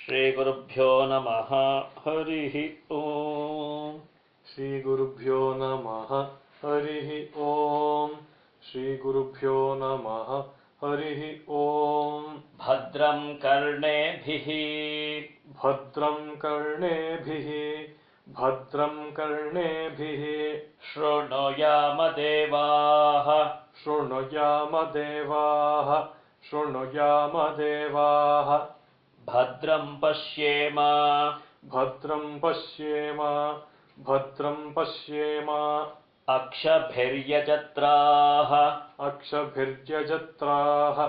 श्रीगुरुभ्यो नमः हरिः ओम्। श्रीगुरुभ्यो नमः हरिः ओम्। श्रीगुरुभ्यो नमः हरिः ओम्। भद्रं कर्णेभिः भद्रं कर्णेभिः भद्रं कर्णेभिः शृणुयाम देवाः शृणुयाम देवाः शृणुयाम देवाः। भद्रं पश्येम भद्रं पश्येम भद्रं पश्येम अक्षभिर्यजत्राः अक्षभिर्यजत्राः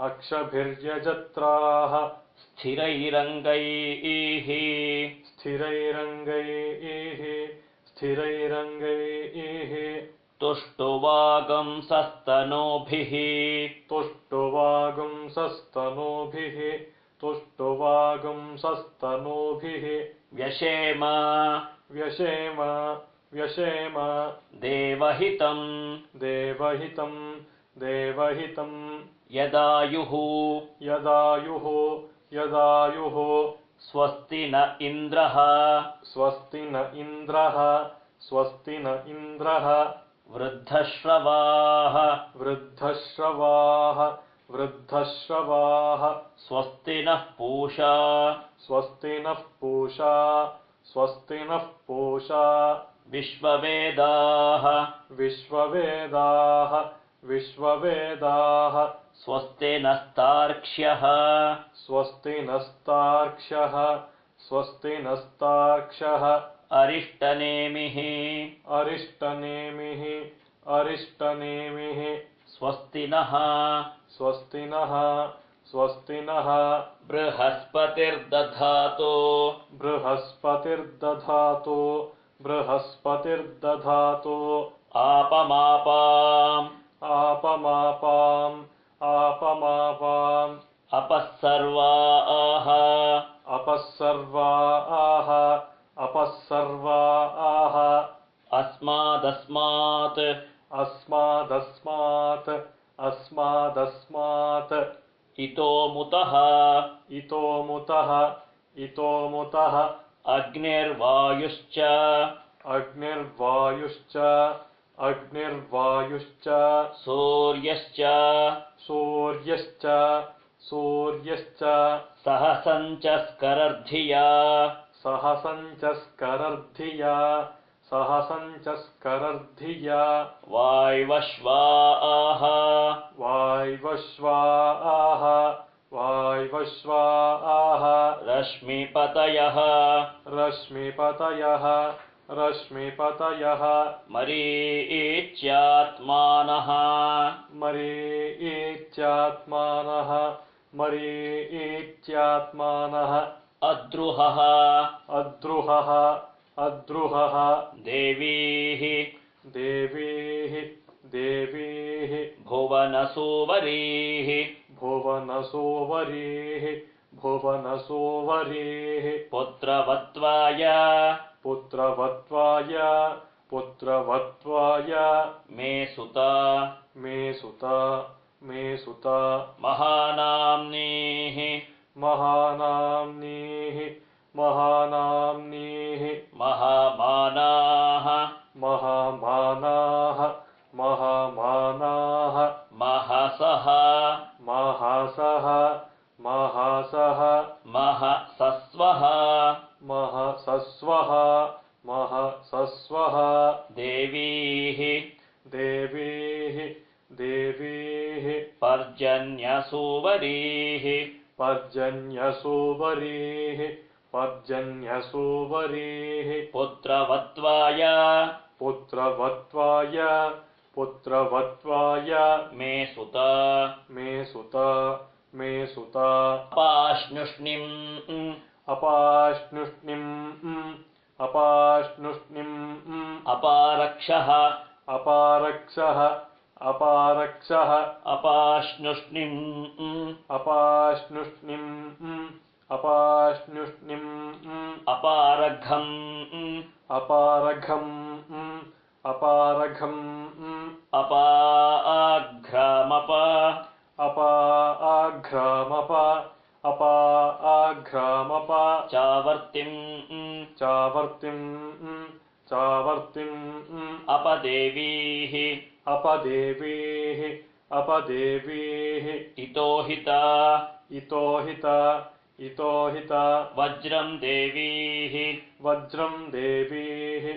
अक्षभिर्यजत्राः स्थिरैरङ्गैः स्थिरैरङ्गैः स्थिरैरङ्गैः तुष्टुवागुंसस्तनूभिः तुष्टुवागुंसस्तनूभिः तुष्टुवागुंसस्तनूभिः व्यशेम व्यशेम व्यशेम देवहितं देवहितं देवहितं यदायुः यदायुः यदायुः स्वस्ति न इन्द्रः स्वस्ति न इन्द्रः स्वस्ति न इन्द्रः वृद्धश्रवाः वृद्धश्रवाः वृद्धश्रवाः स्वस्ति नः पूषा स्वस्ति नः पूषा स्वस्ति नः पूषा विश्ववेदाः विश्ववेदाः विश्ववेदाः स्वस्ति नस्तार्क्ष्यः स्वस्ति नस्तार्क्ष्यः स्वस्ति नस्तार्क्ष्यः अरिष्टनेमिः अरिष्टनेमिः अरिष्टनेमिः स्वस्ति नः स्वस्ति नः स्वस्ति नः बृहस्पतिर्दधातु बृहस्पतिर्दधातु बृहस्पतिर्दधातु आपमापाम् आपमापाम् आपमापाम् अपःसर्वाः अपःसर्वाः अपःसर्वाः अस्मादस्मात् अस्मादस्मात् अस्मादस्मात् इतोमुतः इतोमुतः इतोमुतः अग्निर्वायुश्च अग्निर्वायुश्च अग्निर्वायुश्च सूर्यश्च सूर्यश्च सूर्यश्च सहसञ्चस्करर्धिया सहसञ्चस्करर्धिया सहसञ्चस्करर्धिया वायवश्वाः वायवश्वाः वायवश्वाः रश्मिपतयः रश्मिपतयः रश्मिपतयः मरीच्यात्मानः मरीच्यात्मानः मरीच्यात्मानः अद्रुहः अद्रुहः अद्रुहः देवीः देवीः देवीः भुवनसूवरीः भुवनसूवरीः भुवनसूवरीः पुत्रवत्वाय पुत्रवत्वाय पुत्रवत्वाय मे सुता मे सुता मे सुता महानाम्नीः महानाम्नीः महानाम्नीः महामानाः महामानाः महामानाः महसः महसः महसः महसस्वः महसस्वः महसस्वः देवीः देवीः देवीः पर्जन्यसूवरीः पर्जन्यसूवरीः पर्जन्यसूवरीः पुत्रवत्वाय पुत्रवत्वाय पुत्रवत्वाय मे सुता मे सुता मे सुता अपाश्नुष्णिम् अपाश्नुष्णिम् अपाश्नुष्णिम् अपारक्षः अपारक्षः अपारक्षः अपाश्नुष्णिम् अपाश्नुष्णिम् अपाश्नुष्णिम् अपारघम् अपारघम् अपारघम् अपाघ्रामप अपाघ्रामप अपाघ्रामप व्याघ्रामप चावर्तिम् चावर्तिम् चावर्तिम् अपदेवीः अपदेवीः अपदेवीः इतोहिता इतोहिता इतोहिता वज्रं देवीः वज्रं देवीः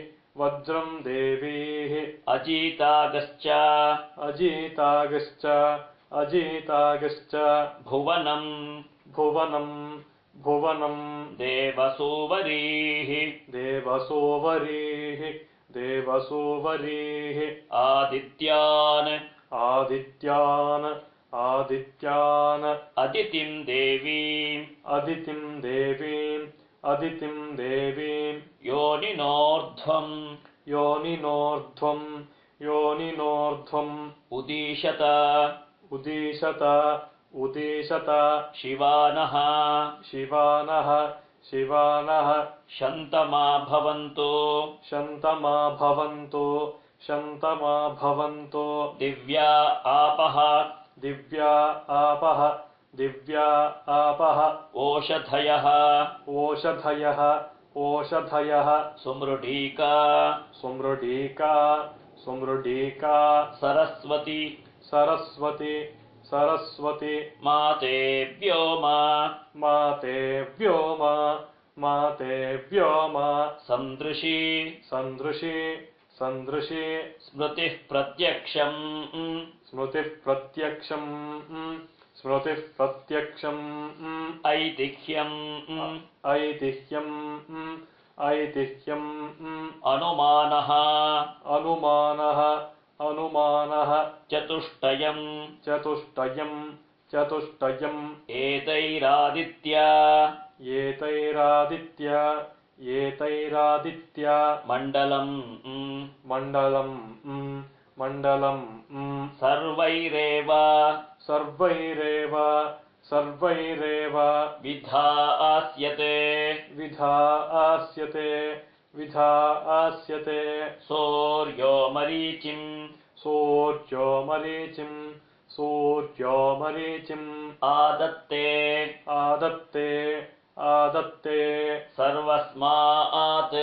वज्रं देवीः अजीतागश्च अजीतागश्च अजीतागश्च भुवनं भुवनं भुवनं देवसूवरीः देवसोवरीः देवसोवरीः आदित्यान् आदित्यान् आदित्यान् अदितिं देवीम् अदितिं देवीम् अदितिं देवीम् योनिनोर्ध्वम् योनिनोर्ध्वं योनिनोर्ध्वम् उदीशत उदीशत उदीशत शिवानः शिवानः शिवानः शन्तमा भवन्तु शन्तमा भवन्तु शन्तमा भवन्तु दिव्या आपः दिव्या आपः दिव्या आपः ओषधयः ओषधयः ओषधयः सुमृढीका सुमृढीका सुमृढीका सरस्वती सरस्वती सरस्वती माते व्योम माते व्योम माते व्योम सन्दृशी सन्दृशी सन्दृशी स्मृतिः प्रत्यक्षम् स्मृतिः प्रत्यक्षम् स्मृतिः प्रत्यक्षम् ऐतिह्यम् ऐतिह्यम् ऐतिह्यम् अनुमानः अनुमानः अनुमानः चतुष्टयम् चतुष्टयम् चतुष्टयम् एतैरादित्या एतैरादित्य एतैरादित्य मण्डलम् मण्डलम् मण्डलम् सर्वैरेव सर्वैरेव सर्वैरेव विधास्यते विधा आस्यते विधा आस्यते सूर्यो मरीचिम् सूर्यो मरीचिम् सूर्यो मरीचिम् आदत्ते आदत्ते आदत्ते सर्वस्मात्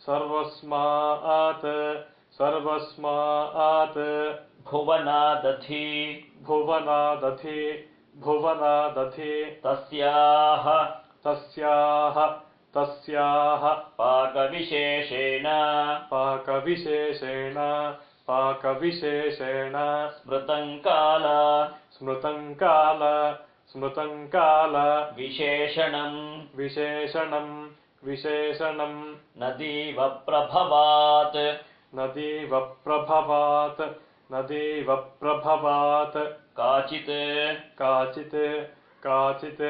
सर्वस्मात् सर्वस्मात् भुवनादधि भुवनादधि भुवनादधि तस्याः तस्याः तस्याः पाकविशेषेण पाकविशेषेण पाकविशेषेण स्मृतं काल स्मृतं काल स्मृतं काल विशेषणं विशेषणं विशेषणं नदीव प्रभवात् नदीव प्रभवात् नदीव प्रभवात् काचित् काचित् काचित्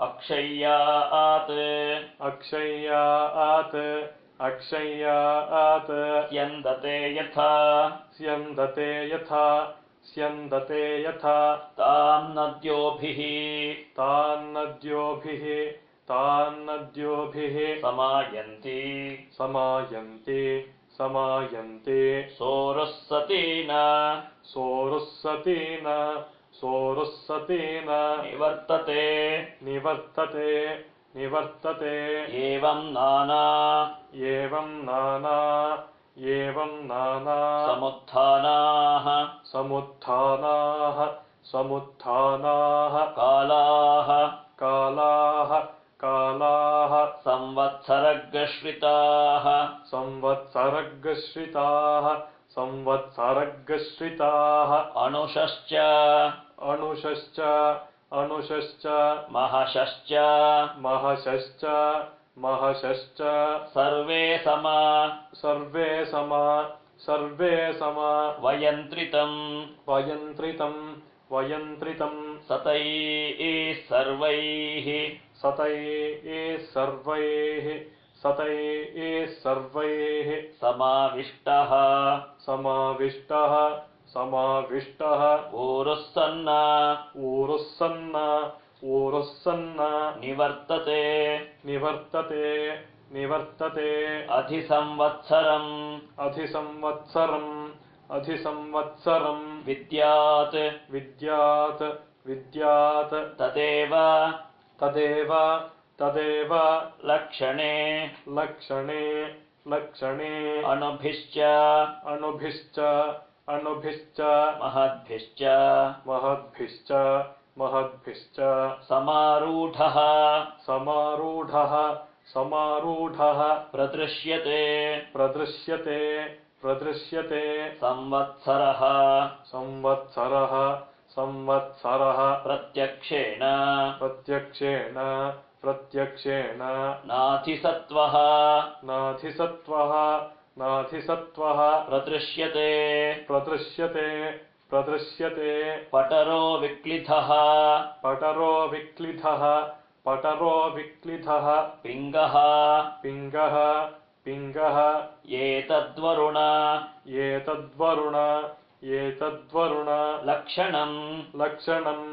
अक्षय्यात् अक्षय्यात् अक्षय्यात् स्यन्दते यथा स्यन्दते यथा स्यन्दते यथा तां नद्योभिः तान्नद्योभिः तान्नद्योभिः समायन्ति समायन्ति समायन्ति सोरुस्सतेन सोरुस्सतेन सोरुस्सतेन निवर्तते निवर्तते निवर्तते एवं नाना एवं नाना एवं नाना समुत्थानाः समुत्थानाः समुत्थानाः कालाः कालाः कालाः संवत्सरगश्रिताः संवत्सरगश्रिताः संवत्सरगश्रिताः अनुषश्च अनुषश्च अनुषश्च महशश्च महशश्च महशश्च सर्वे समा सर्वे समा सर्वे समा वयन्त्रितम् वयन्त्रितं वयन्त्रितं सतैः सर्वैः सतैः सर्वैः सतैः सर्वैः समाविष्टः समाविष्टः समाविष्टः ऊरुस्सन्न ऊरुस्सन्न ऊरुस्सन्न निवर्तते निवर्तते निवर्तते अधिसंवत्सरम् अधिसंवत्सरम् अधिसंवत्सरम् विद्यात् विद्यात् विद्यात् तदेव तदेव तदेव लक्षणे लक्षणे लक्षणे अणुभिश्च अणुभिश्च अणुभिश्च महद्भिश्च महद्भिश्च महद्भिश्च समारूढः समारूढः समारूढः प्रदृश्यते प्रदृश्यते प्रदृश्यते संवत्सरः संवत्सरः संवत्सरः प्रत्यक्षेण प्रत्यक्षेण प्रत्यक्षेण नाधिसत्त्वः नाधिसत्त्वः नाधिसत्त्वः प्रदृश्यते प्रदृश्यते प्रदृश्यते पटरो विक्लिधः पटरो विक्लिधः पटरो विक्लिधः पिङ्गः पिङ्गः पिङ्गः एतद्वरुण एतद्वरुण एतद्वरुण लक्षणम् लक्षणम्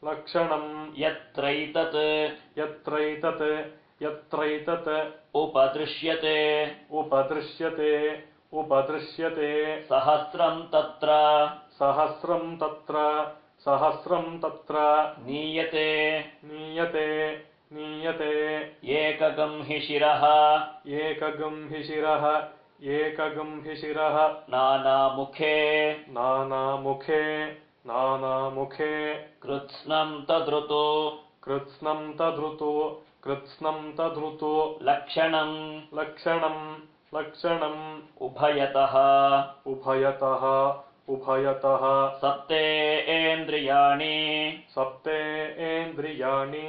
लक्षणम् यत्रैतत् यत्रैतत् यत्रैतत् उपदृश्यते उपदृश्यते उपदृश्यते सहस्रम् तत्र सहस्रं तत्र सहस्रं तत्र नीयते नीयते नीयते एकगं हि शिरः एकगं हि शिरः एकगं हि शिरः नानामुखे नानामुखे नानामुखे कृत्स्नं तद्रुतो कृत्स्नं तद्रुतो कृत्स्नं तद्रुतो लक्षणम् लक्षणं लक्षणम् उभयतः उभयतः उभयतः सप्तेन्द्रियाणि सप्तेन्द्रियाणि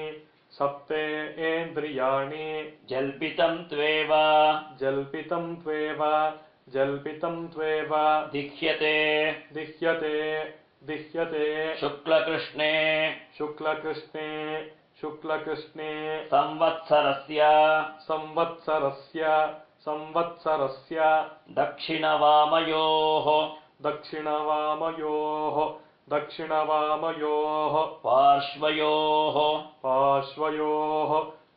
सप्तेन्द्रियाणि जल्पितं त्वेव जल्पितं त्वेव जल्पितं त्वेव दिह्यते दिह्यते दिह्यते शुक्लकृष्णे शुक्लकृष्णे शुक्लकृष्णे संवत्सरस्य संवत्सरस्य संवत्सरस्य दक्षिणवामयोः दक्षिणवामयोः दक्षिणवामयोः पार्श्वयोः पार्श्वयोः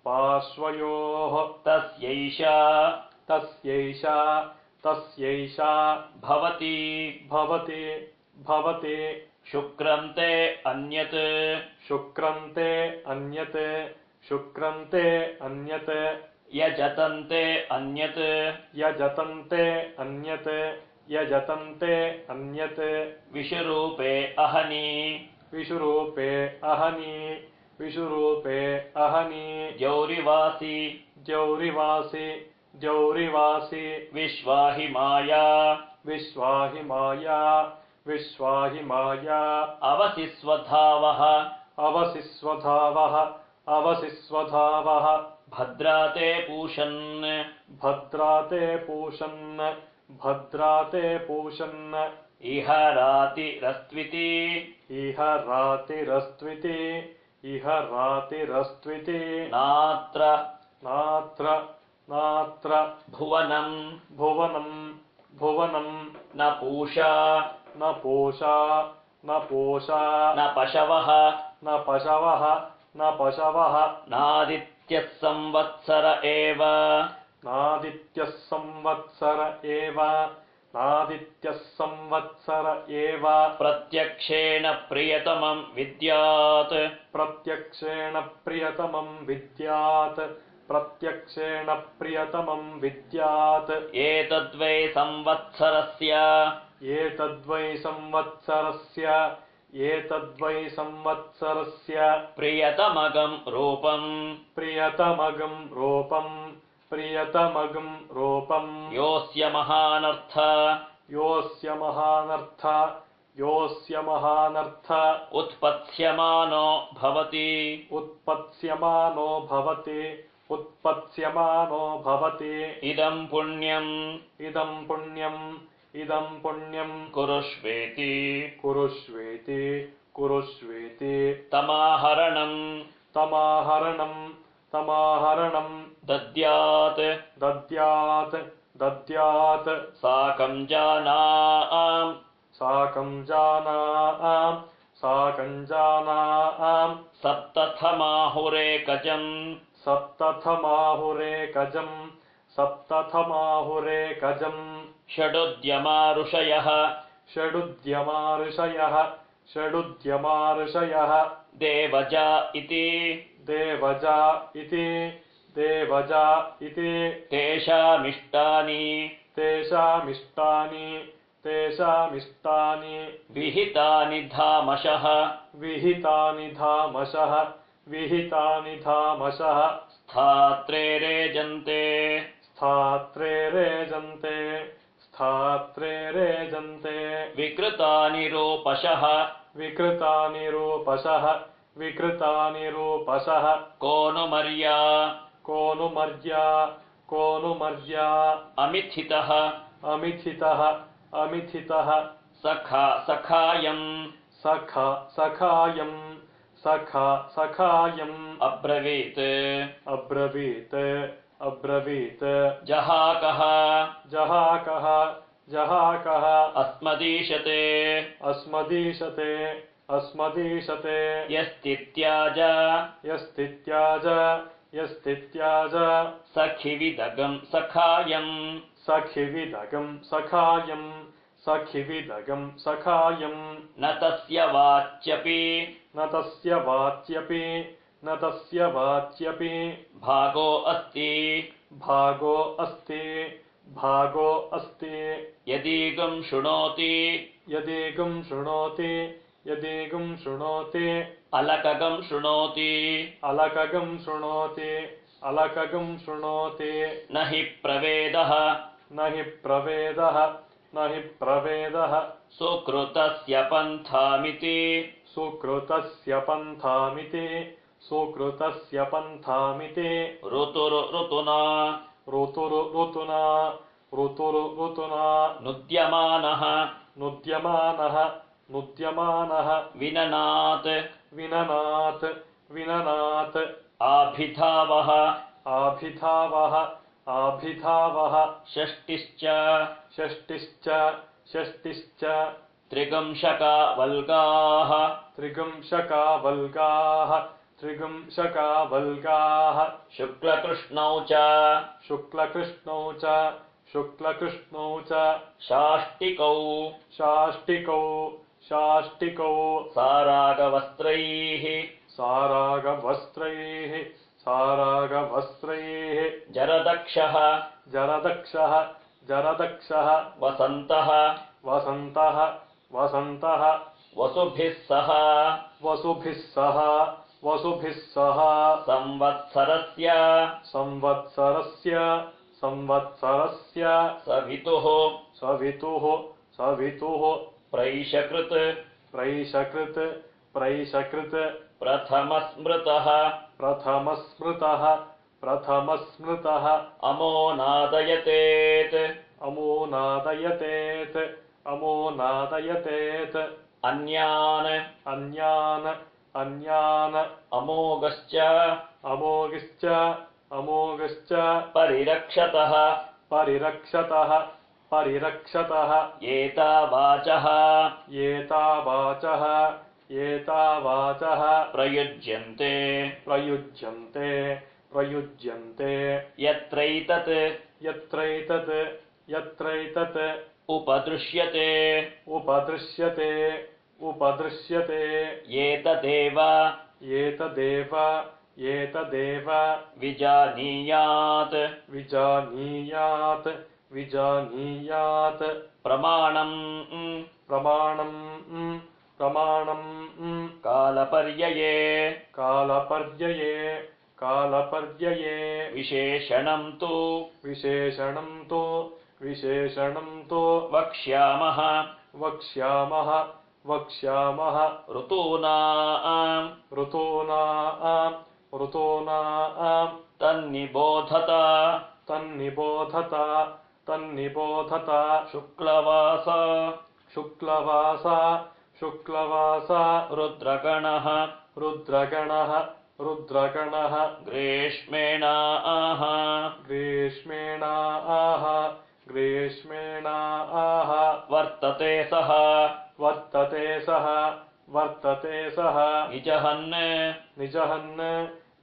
पार्श्वयोः तस्यैषा तस्यैषा तस्यैषा भवति भवति भवति शुक्रन्ते अन्यत् शुक्रन्ते अन्यत् शुक्रन्ते अन्यत् यजतन्ते अन्यत् यजतन्ते अन्यत् यजतन्ते अन्यत् विषुरूपे अहनि विषुरूपे अहनि विषुरूपे अहनि जौरिवासि जौरिवासि जौरिवासि विश्वाहि माया विश्वाहि माया विश्वाहि माया अवसि स्वधावः अवसिस्वधावः अवसिस्वधावः भद्राते पूषन् भद्राते पूषन् भद्राते पूषन् इह रातिरस्त्विति इह रातिरस्त्विति इह रातिरस्त्विति नात्र नात्र नात्र भुवनम् भुवनम् भुवनम् न पूषा न पूषा न पूषा न पशवः न पशवः न पशवः नादित्यः संवत्सर एव नादित्यः संवत्सर एव नादित्यः संवत्सर एव प्रत्यक्षेण प्रियतमं विद्यात् प्रत्यक्षेण प्रियतमं विद्यात् प्रत्यक्षेण प्रियतमं विद्यात् एतद्वै संवत्सरस्य एतद्वै संवत्सरस्य एतद्वै संवत्सरस्य प्रियतमगं रूपम् प्रियतमगं रूपम् प्रियतमगं रूपम् योऽस्य महानर्थ योऽस्य महानर्थ योऽस्य महानर्थ उत्पत्स्यमानो भवति उत्पत्स्यमानो भवति उत्पत्स्यमानो भवति इदं पुण्यम् इदं पुण्यम् इदं पुण्यम् कुरुष्वेति कुरुष्वेति कुरुष्वेति तमाहरणम् तमाहरणम् तमाहरणम् दद्यात् दद्यात् दद्यात् साकं जानाम् साकं जानाम् साकं जानाम् सप्तथमाहुरेकजम् सप्तथमाहुरेकजम् सप्तथमाहुरेकजम् षडुद्यमा ऋषयः षडुद्यमा ऋषयः षडुद्यमा ऋषयः देवजा इति देवजा इति देवजा इति तेषामिष्टानि तेषामिष्टानि तेषामिष्टानि विहितानि धामशः विहितानि धामशः विहितानि धामशः स्थात्रे रेजन्ते स्थात्रे रेजन्ते स्थात्रे रेजन्ते विकृतानि रूपशः विकृतानि रूपशः विकृतानि रूपशः को नु मर्या को नु मर्या को नु मर्या अमिथितः अमिथितः अमिथितः सखायम् सखा सखायम् सखा सखायम् अब्रवीत् अब्रवीत् अब्रवीत् जहाकः जहाकः जहाकः अस्मदीशते अस्मदीशते अस्मदीशते यस्तित्याज यस्तित्याज यस्तित्याज सखिविदगम् सखायम् सखिविदगम् सखायम् सखिविदगम् सखायम् न तस्य वाच्यपि न तस्य वाच्यपि न तस्य वाच्यपि भागो अस्ति भागो अस्ति भागो अस्ति यदीगं शृणोति यदीगं शृणोति यदीगं शृणोति अलकगं शृणोति अलकगं शृणोति अलकगं शृणोति न हि प्रवेदः न हि प्रवेदः न हि प्रवेदः सुकृतस्य पन्थामिति सुकृतस्य पन्थामिति सुकृतस्य पन्थामिति ऋतुना ऋतुरुना ऋतुरुना नुद्यमानः नुद्यमानः नुद्यमानः विननात् विननात् विननात् आभिधावः आभिधावः आभिधावः षष्टिश्च षष्टिश्च षष्टिश्च त्रिगंशका वल्गाः त्रिगंशका वल्गाः त्रिगंशका वल्गाः शुक्लकृष्णौ च शुक्लकृष्णौ च शुक्लकृष्णौ च शाष्टिकौ शाष्टिकौ शाष्टिकौ सारागवस्त्रैः सारागवस्त्रैः सारागवस्त्रैः जरदक्षः जरदक्षः जरदक्षः वसन्तः वसन्तः वसन्तः वसुभिः सह वसुभिः सह वसुभिः सह संवत्सरस्य संवत्सरस्य संवत्सरस्य सवितुः सवितुः सवितुः प्रैषकृत् प्रैषकृत् प्रैषकृत् प्रथमस्मृतः प्रथमस्मृतः प्रथमस्मृतः अमो नादयतेत् अमो नादयतेत् अमो नादयतेत् अन्यान् अन्यान् अन्यान् अमोघश्च अमोघश्च अमोघश्च परिरक्षतः परिरक्षतः परिरक्षतः एतावाचः एतावाचः एतावाचः प्रयुज्यन्ते प्रयुज्यन्ते प्रयुज्यन्ते यत्रैतत् यत्रैतत् यत्रैतत् उपदृश्यते उपदृश्यते उपदृश्यते एतदेव एतदेव एतदेव विजानीयात् विजानीयात् विजानीयात् प्रमाणम् प्रमाणम् प्रमाणम् कालपर्यये कालपर्यये कालपर्यये विशेषणं तु विशेषणं तु वक्ष्यामः वक्ष्यामः वक्ष्यामः ऋतूनाम् ऋतूनाम् ऋतूनाम् तन्निबोधत तन्निबोधत तन्निबोधत शुक्लवास शुक्लवास शुक्लवास रुद्रगणः रुद्रगणः रुद्रगणः ग्रीष्मेणाः ग्रीष्मेणाः ग्रीष्मेणाः वर्तते सः वर्तते सः वर्तते सः निजहन् निजहन्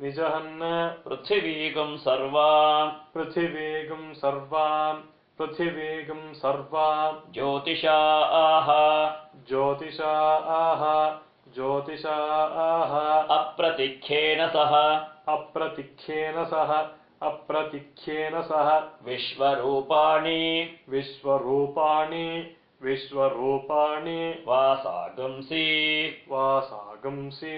निजहन् पृथिवीगं सर्वाम् पृथिवीगं सर्वाम् पृथिवीगं सर्वाम् ज्योतिषा आह ज्योतिषा आह ज्योतिषाः अप्रतिख्येन सह अप्रतिख्येन सह अप्रतिख्येन सह विश्वरूपाणि विश्वरूपाणि विश्वरूपाणि वासागंसि वासागंसि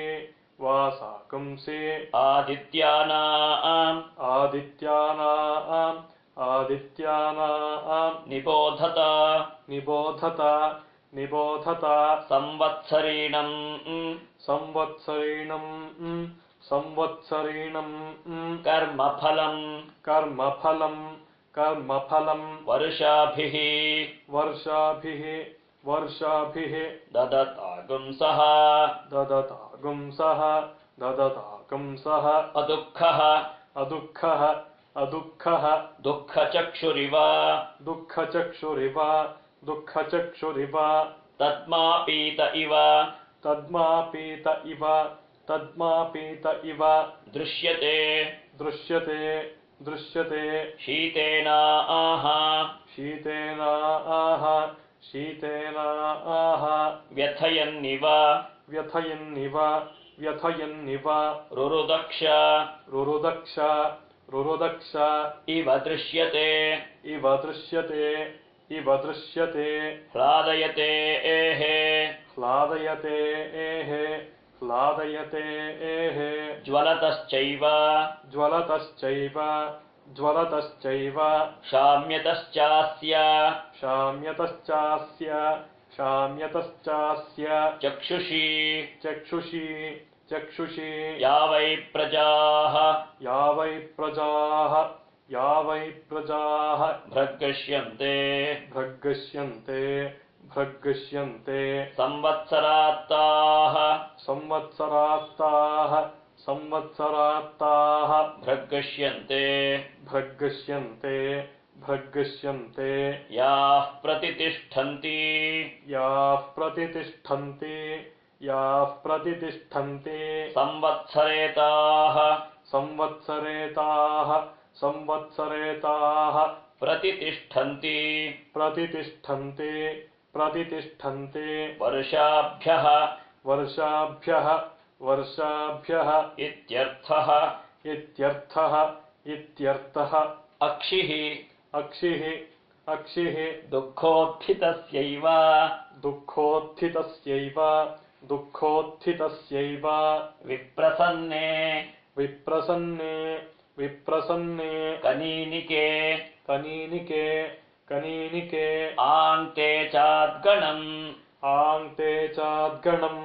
वासागंसि आदित्यानाम् आदित्यानाम् आदित्यानाम् निबोधत निबोधत निबोधत संवत्सरीणम् संवत्सरीणम् संवत्सरीणम् कर्मफलम् कर्मफलम् कर्मफलम् वर्षाभिः वर्षाभिः वर्षाभिः ददतागुंसः ददतागुंसः ददतागुंसः अदुःखः अदुःखः अदुःखः दुःखचक्षुरिव दुःखचक्षुरिव दुःखचक्षुरिव तद्मापीत इव तद्मापीत इव तद्मापीत इव दृश्यते दृश्यते दृश्यते शीतेनाः शीतेनाः शीतेनाः व्यथयन्निव व्यथयन्निव व्यथयन्निव रुरुदक्ष रुरुदक्ष रुरुदक्ष इव दृश्यते इव दृश्यते इव दृश्यते ह्लादयते ह्लादयते ह्लादयते ज्वलतश्चैव ज्वलतश्चैव ज्वलतश्चैव शाम्यतश्चास्य शाम्यतश्चास्य शाम्यतश्चास्य चक्षुषी चक्षुषी चक्षुषी या वै प्रजाः या वै प्रजाः या वै प्रजाः भृगृह्यन्ते भृगृह्यन्ते भृगृह्यन्ते संवत्सरात्ताः संवत्सरात्ताः संवत्सरात्ताः भृगृह्यन्ते भृगृह्यन्ते भृगृह्यन्ते याः प्रतितिष्ठन्ति याः प्रतितिष्ठन्ति याः प्रतितिष्ठन्ति संवत्सरेताः संवत्सरेताः संवत्सरेताः प्रतितिष्ठन्ति प्रतितिष्ठन्ति प्रतितिष्ठन्ति वर्षाभ्यः वर्षाभ्यः वर्षाभ्यः इत्यर्थः इत्यर्थः इत्यर्थः अक्षिः अक्षिः अक्षिः दुःखोत्थितस्यैव दुःखोत्थितस्यैव दुःखोत्थितस्यैव विप्रसन्ने विप्रसन्ने विप्रसन्ने कनीनिके कनीनिके कनीनिके आङ्ते चाद्गणम् आङ्ते चाद्गणम्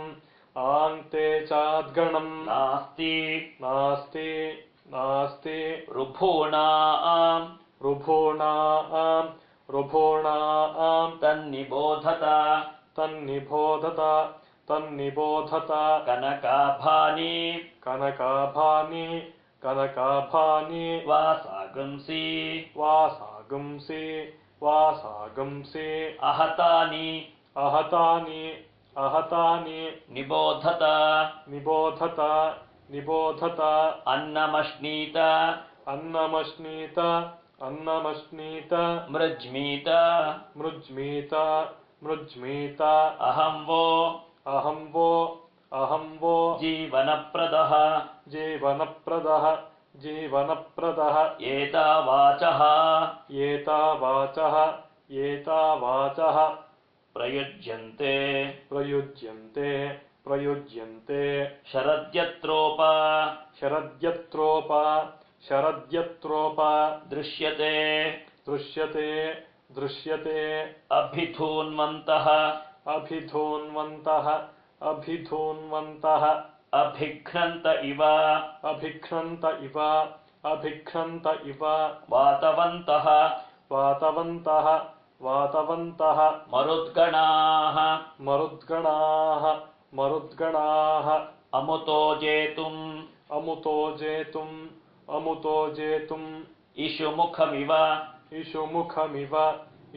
आङ्ते चाद्गणम् नास्ति नास्ति नास्ति ऋभूणाम् ऋभूणाम् ऋभूणाम् तन्निबोधत तन्निबोधत तन्निबोधत कनकाभानि कनकाभानि कनकाभानि वासागंसि वासागंसि वासागंसि अहतानि अहतानि अहतानि निबोधत निबोधत निबोधत अन्नमश्नीत अन्नमश्नीत अन्नमश्नीत मृज्मीत मृज्मीत मृज्मीत अहं वो अहं वो अहं वो जीवनप्रदः जीवनप्रदः जीवनप्रदः एतावाचः एतावाचः एतावाचः प्रयुज्यन्ते प्रयुज्यन्ते प्रयुज्यन्ते शरद्यत्रोप शरद्यत्रोप शरद्यत्रोप दृश्यते दृश्यते दृश्यते अभिधून्वन्तः अभिधून्वन्तः अभिधून्वन्तः अभिघ्नन्त इव अभिघ्नन्त इव अभिघ्नन्त इव वातवन्तः वातवन्तः वातवन्तः मरुद्गणाः मरुद्गणाः मरुद्गणाः अमुतो जेतुम् अमुतो जेतुम् अमुतो जेतुम् इषुमुखमिव इषुमुखमिव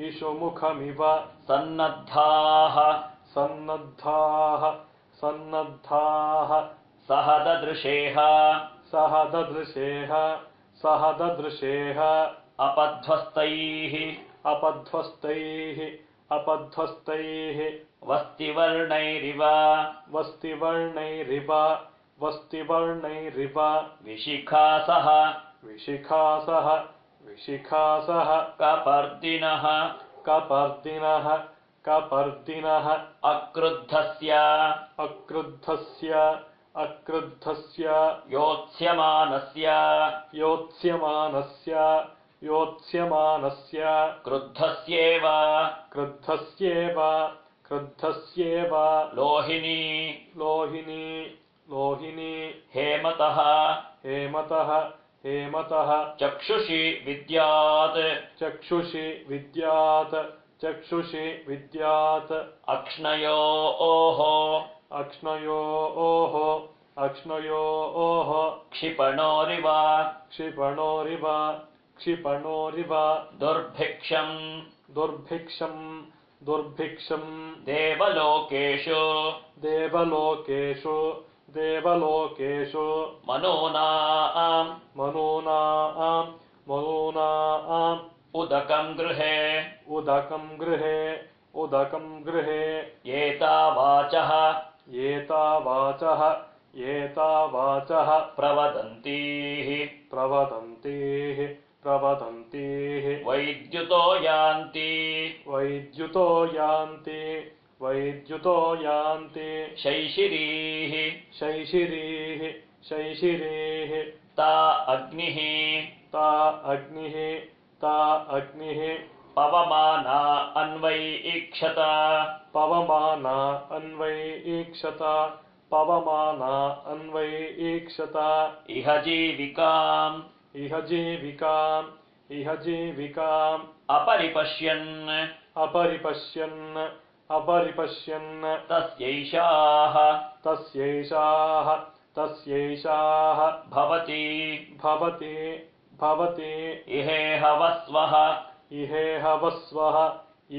इषुमुखमिव सन्नद्धाः सन्नद्धाः सन्नद्धाः सह ददृशेह सह ददृशेः सह ददृशेः अपध्वस्तैः अपध्वस्तैः अपध्वस्तैः वस्तिवर्णैरिव वस्तिवर्णैरिव वस्तिवर्णैरिव विशिखासः विशिखासः विशिखासः कपर्दिनः कपर्दिनः कपर्दिनः अक्रुद्धस्य अक्रुद्धस्य अक्रुद्धस्य योत्स्यमानस्य योत्स्यमानस्य योत्स्यमानस्य क्रुद्धस्येव क्रुद्धस्येव क्रुद्धस्येव लोहिनी लोहिनी लोहिनी हेमतः हेमतः हेमतः चक्षुषि विद्यात् चक्षुषि विद्यात् चक्षुषि विद्यात् अक्ष्णयोः अक्ष्णयोः अक्ष्णयोः क्षिपणोरिव क्षिपणोरिव क्षिपणोरिव दुर्भिक्षम् दुर्भिक्षं दुर्भिक्षं देवलोकेषु देवलोकेषु देवलोकेषु मनूनाम् मनूनां मनूनाम् उदकम् गृहे उदकं गृहे उदकं गृहे एतावाचः एतावाचः एतावाचः प्रवदन्तीः प्रवदन्तीः प्रवदन्तीः वैद्युतो यान्ति वैद्युतो यान्ति वैद्युतो यान्ति शैशिरीः शैशिरीः शैशिरीः ता अग्निः ता अग्निः ता अग्निः पवमाना अन्वैक्षत पवमाना अन्वैक्षत पवमाना अन्वैक्षत इह जीविकाम् इह जीविकाम् इह जीविकाम् अपरिपश्यन् अपरिपश्यन् अपरिपश्यन् तस्यैषाः तस्यैषाः तस्यैषाः भवति भवति भवति इहेहवस्वः इहेहवस्वः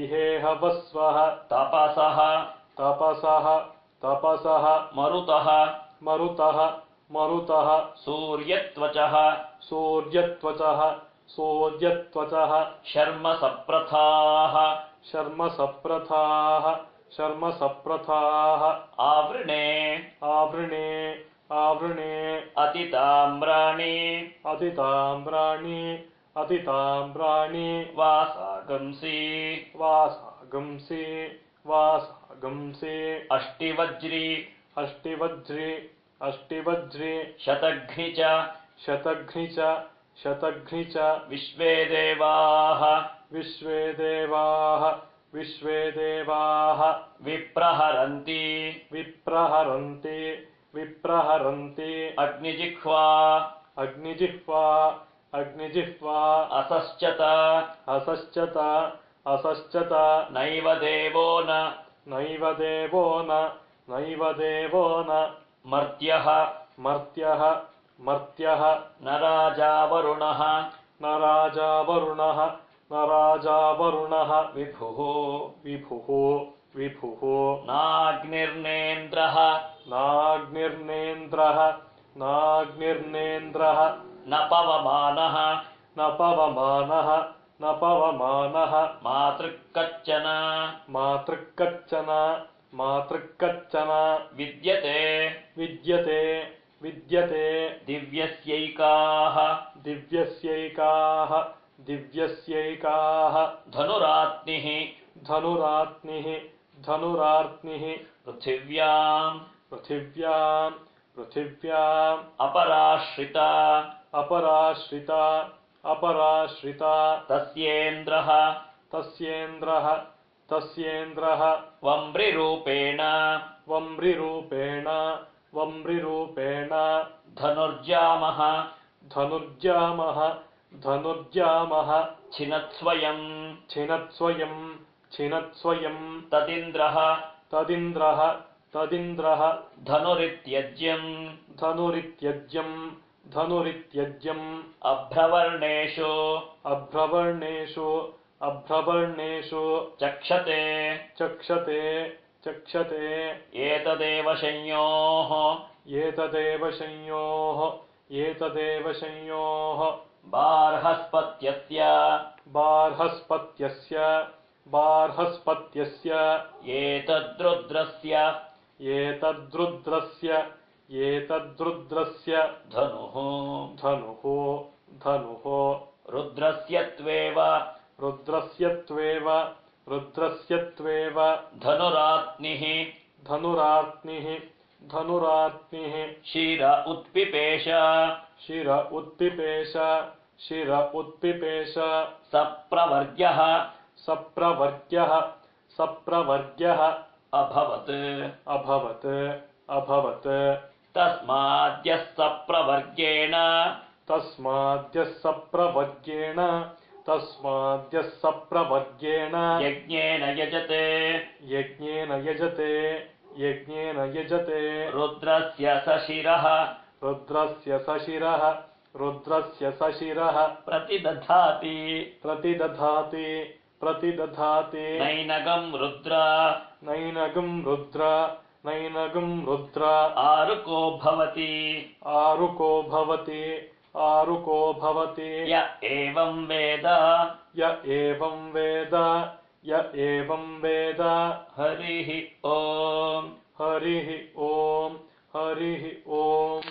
इहेहवस्वः तपसः तपसः तपसः मरुतः मरुतः मरुतः सूर्यत्वचः सूर्यत्वचः सूर्यत्वचः शर्मसप्रथाः शर्मसप्रथाः शर्मसप्रथाः आवृणे आवृणे आवृणे अतिताम्राणि अतिताम्राणि अतिताम्राणि वासागंसि वासागंसि वासागंसि अष्टिवज्रि अष्टिवज्रि अष्टिवज्रि शतघ्नि च शतघ्नि च शतघ्नि च विश्वे देवाः विश्वे देवाः विश्वे देवाः विप्रहरन्ति विप्रहरन्ति विप्रहरन्ति अग्निजिह्वा अग्निजिह्वा अग्निजिह्वा असश्चत असश्चत असश्चत नैव देवो न नैव देवो न नैव देवो न मर्त्यः मर्त्यः मर्त्यः न राजा वरुणः न राजा वरुणः न राजा वरुणः विभुः विभुः विभुः नाग्निर्नेन्द्रः नाग्निर्नेन्द्रः नाग्निर्नेन्द्रः न पवमानः न पवमानः न पवमानः मातृकच्चन मातृकच्चन मातृकच्चन विद्यते विद्यते विद्यते दिव्यस्यैकाः दिव्यस्यैकाः दिव्यस्यैकाः धनुरात्निः धनुरात्निः धनुरात्निः पृथिव्याम् पृथिव्याम् पृथिव्याम् अपराश्रिता अपराश्रिता अपराश्रिता तस्येन्द्रः तस्येन्द्रः तस्येन्द्रः वम्रिरूपेण वम्रिरूपेण वम्रिरूपेण धनुर्जामः धनुर्जामः धनुर्जामः छिनत्स्वयम् छिनत्स्वयम् छिनत्स्वयम् तदिन्द्रः तदिन्द्रः तदिन्द्रः धनुरित्यज्यम् धनुरित्यज्यम् धनुरित्यज्यम् अभ्रवर्णेषु अभ्रवर्णेषु अभ्रवर्णेषु चक्षते चक्षते चक्षते एतदेव संयोः एतदेव संयोः एतदेव संयोः बार्हस्पत्यस्य बार्हस्पत्यस्य बार्हस्पत्यस्य एतद्रुद्रस्य एतद्रुद्रस्य धनुः धनुः रुद्रस्य त्वेव धनुरात्निः शिर उत्पिपेश सप्रवर्ग्यः अभवत् तस्माद्यः सप्रवर्गेण यज्ञेन यजते रुद्रस्य सशिरः प्रतिदधाति नैनगं रुद्र आरुको भवति य एवं वेद हरिः ओम्